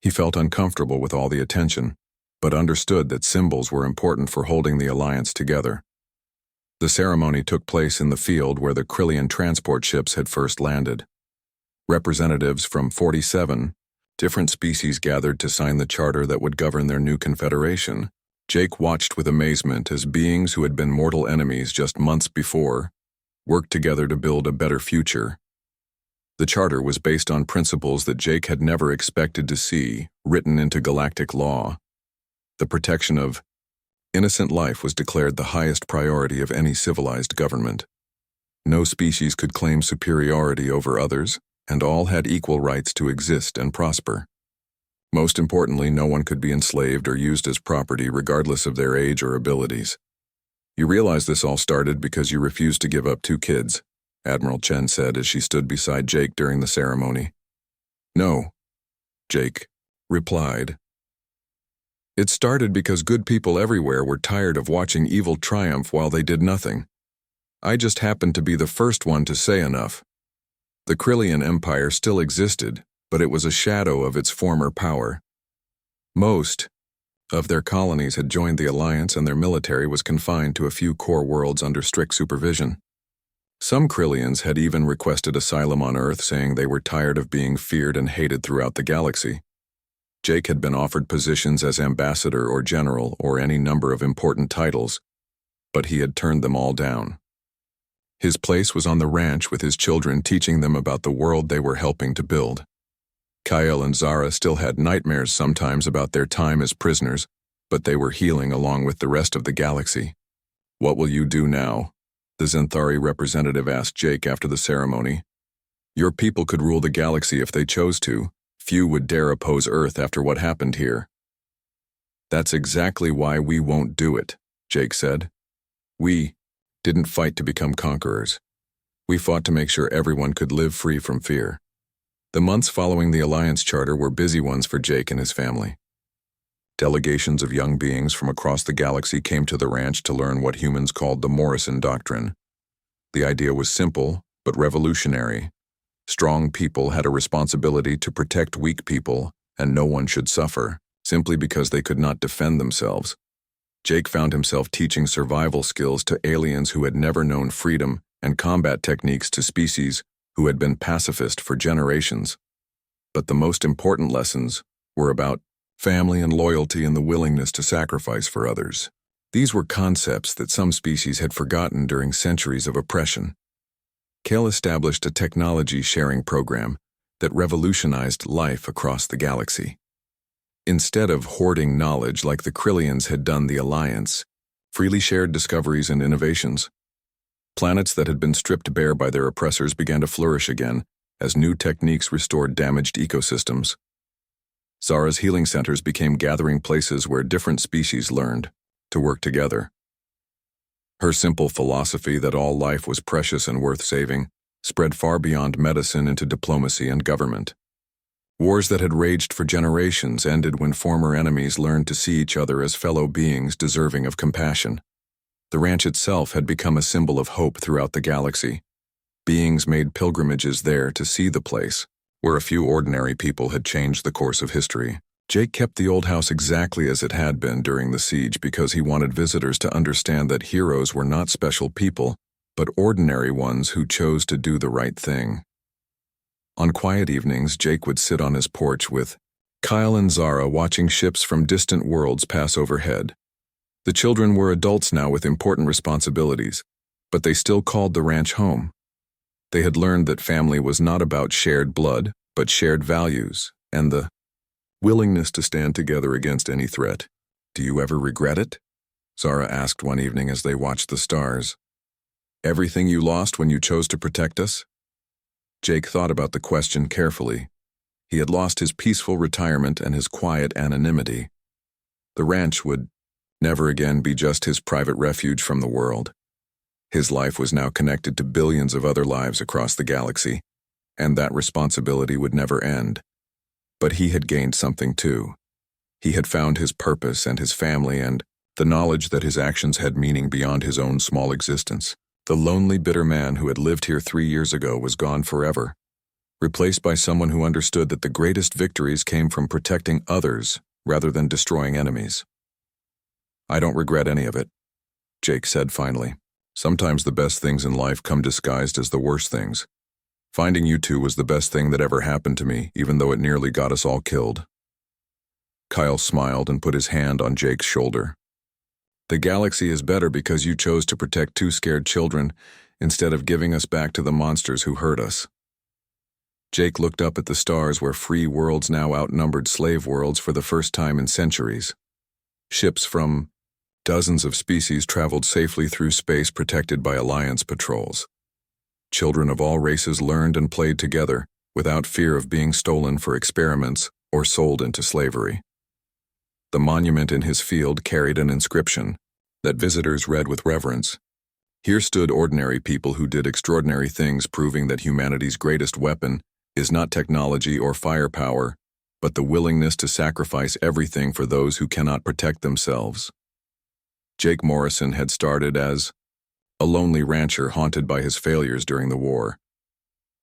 He felt uncomfortable with all the attention, but understood that symbols were important for holding the Alliance together. The ceremony took place in the field where the Krillian transport ships had first landed. Representatives from 47 different species gathered to sign the charter that would govern their new confederation. Jake watched with amazement as beings who had been mortal enemies just months before worked together to build a better future. The charter was based on principles that Jake had never expected to see written into galactic law. The protection of innocent life was declared the highest priority of any civilized government. No species could claim superiority over others, and all had equal rights to exist and prosper. Most importantly, no one could be enslaved or used as property regardless of their age or abilities. "You realize this all started because you refused to give up two kids," Admiral Chen said as she stood beside Jake during the ceremony. "No," Jake replied. "It started because good people everywhere were tired of watching evil triumph while they did nothing. I just happened to be the first one to say enough. The Krillian Empire still existed, but it was a shadow of its former power. Most of their colonies had joined the Alliance and their military was confined to a few core worlds under strict supervision. Some Krillians had even requested asylum on Earth, saying they were tired of being feared and hated throughout the galaxy. Jake had been offered positions as ambassador or general or any number of important titles, but he had turned them all down. His place was on the ranch with his children, teaching them about the world they were helping to build. Kyle and Zara still had nightmares sometimes about their time as prisoners, but they were healing along with the rest of the galaxy. "What will you do now?" the Zenthari representative asked Jake after the ceremony. "Your people could rule the galaxy if they chose to. Few would dare oppose Earth after what happened here." "That's exactly why we won't do it," Jake said. "We didn't fight to become conquerors. We fought to make sure everyone could live free from fear. The months following the Alliance Charter were busy ones for Jake and his family. Delegations of young beings from across the galaxy came to the ranch to learn what humans called the Morrison Doctrine. The idea was simple, but revolutionary. Strong people had a responsibility to protect weak people, and no one should suffer, simply because they could not defend themselves. Jake found himself teaching survival skills to aliens who had never known freedom and combat techniques to species who had been pacifist for generations. But the most important lessons were about family and loyalty and the willingness to sacrifice for others. These were concepts that some species had forgotten during centuries of oppression. Kale established a technology-sharing program that revolutionized life across the galaxy. Instead of hoarding knowledge like the Krillians had done the Alliance, freely shared discoveries and innovations. Planets that had been stripped bare by their oppressors began to flourish again as new techniques restored damaged ecosystems. Zara's healing centers became gathering places where different species learned to work together. Her simple philosophy that all life was precious and worth saving spread far beyond medicine into diplomacy and government. Wars that had raged for generations ended when former enemies learned to see each other as fellow beings deserving of compassion. The ranch itself had become a symbol of hope throughout the galaxy. Beings made pilgrimages there to see the place, where a few ordinary people had changed the course of history. Jake kept the old house exactly as it had been during the siege because he wanted visitors to understand that heroes were not special people, but ordinary ones who chose to do the right thing. On quiet evenings, Jake would sit on his porch with Kyle and Zara watching ships from distant worlds pass overhead. The children were adults now with important responsibilities, but they still called the ranch home. They had learned that family was not about shared blood, but shared values, and the willingness to stand together against any threat. "Do you ever regret it?" Zara asked one evening as they watched the stars. "Everything you lost when you chose to protect us?" Jake thought about the question carefully. He had lost his peaceful retirement and his quiet anonymity. The ranch would never again be just his private refuge from the world. His life was now connected to billions of other lives across the galaxy, and that responsibility would never end. But he had gained something too. He had found his purpose and his family and the knowledge that his actions had meaning beyond his own small existence. The lonely, bitter man who had lived here 3 years ago was gone forever, replaced by someone who understood that the greatest victories came from protecting others rather than destroying enemies. "I don't regret any of it," Jake said finally. "Sometimes the best things in life come disguised as the worst things. Finding you two was the best thing that ever happened to me, even though it nearly got us all killed." Kyle smiled and put his hand on Jake's shoulder. "The galaxy is better because you chose to protect 2 scared children instead of giving us back to the monsters who hurt us." Jake looked up at the stars where free worlds now outnumbered slave worlds for the first time in centuries. Ships from dozens of species traveled safely through space protected by Alliance patrols. Children of all races learned and played together without fear of being stolen for experiments or sold into slavery. The monument in his field carried an inscription that visitors read with reverence. Here stood ordinary people who did extraordinary things, proving that humanity's greatest weapon is not technology or firepower, but the willingness to sacrifice everything for those who cannot protect themselves. Jake Morrison had started as a lonely rancher haunted by his failures during the war.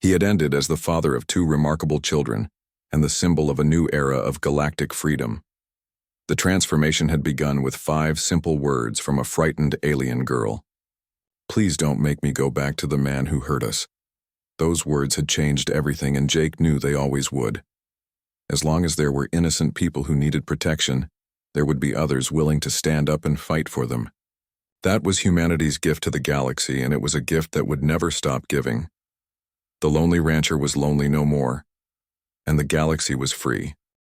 He had ended as the father of 2 remarkable children and the symbol of a new era of galactic freedom. The transformation had begun with 5 simple words from a frightened alien girl. "Please don't make me go back to the man who hurt us." Those words had changed everything, and Jake knew they always would. As long as there were innocent people who needed protection, there would be others willing to stand up and fight for them. That was humanity's gift to the galaxy, and it was a gift that would never stop giving. The lonely rancher was lonely no more, and the galaxy was free.